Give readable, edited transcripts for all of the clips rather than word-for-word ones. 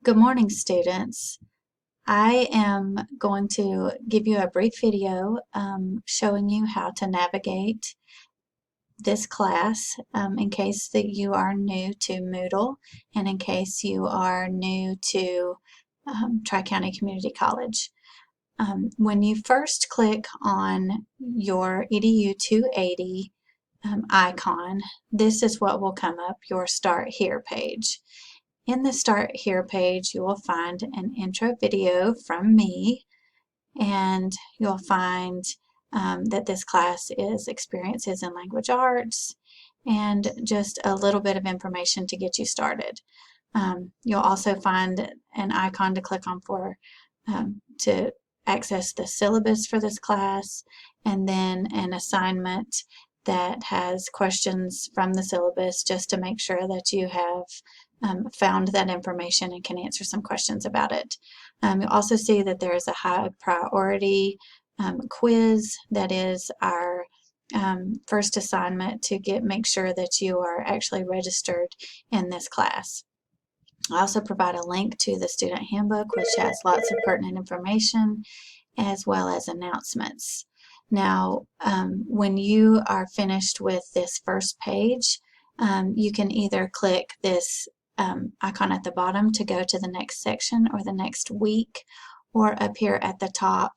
Good morning, students. I am going to give you a brief video showing you how to navigate this class in case that you are new to Moodle and in case you are new to Tri-County Community College. When you first click on your EDU 280 icon, this is what will come up, your Start Here page. In the Start Here page, you will find an intro video from me, and you'll find that this class is Experiences in Language Arts, and just a little bit of information to get you started. You'll also find an icon to click on to access the syllabus for this class, and then an assignment that has questions from the syllabus just to make sure that you have found that information and can answer some questions about it. You'll also see that there is a high priority quiz that is our first assignment to make sure that you are actually registered in this class. I also provide a link to the student handbook, which has lots of pertinent information as well as announcements. Now, when you are finished with this first page, you can either click this icon at the bottom to go to the next section or the next week, or up here at the top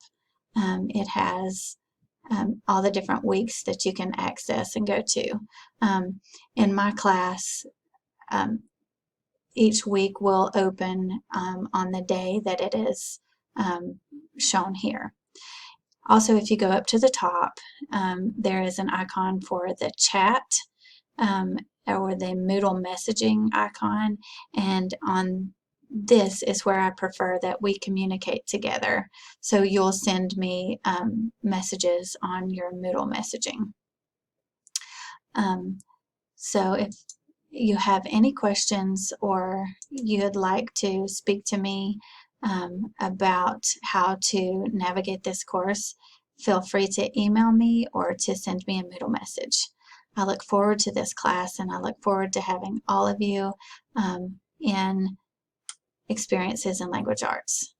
it has all the different weeks that you can access and go to. In my class, each week will open on the day that it is shown here. Also, if you go up to the top, there is an icon for the chat or the Moodle messaging icon, and on this is where I prefer that we communicate together. So you'll send me messages on your Moodle messaging. So if you have any questions or you'd like to speak to me about how to navigate this course, feel free to email me or to send me a Moodle message. I look forward to this class, and I look forward to having all of you in Experiences in Language Arts.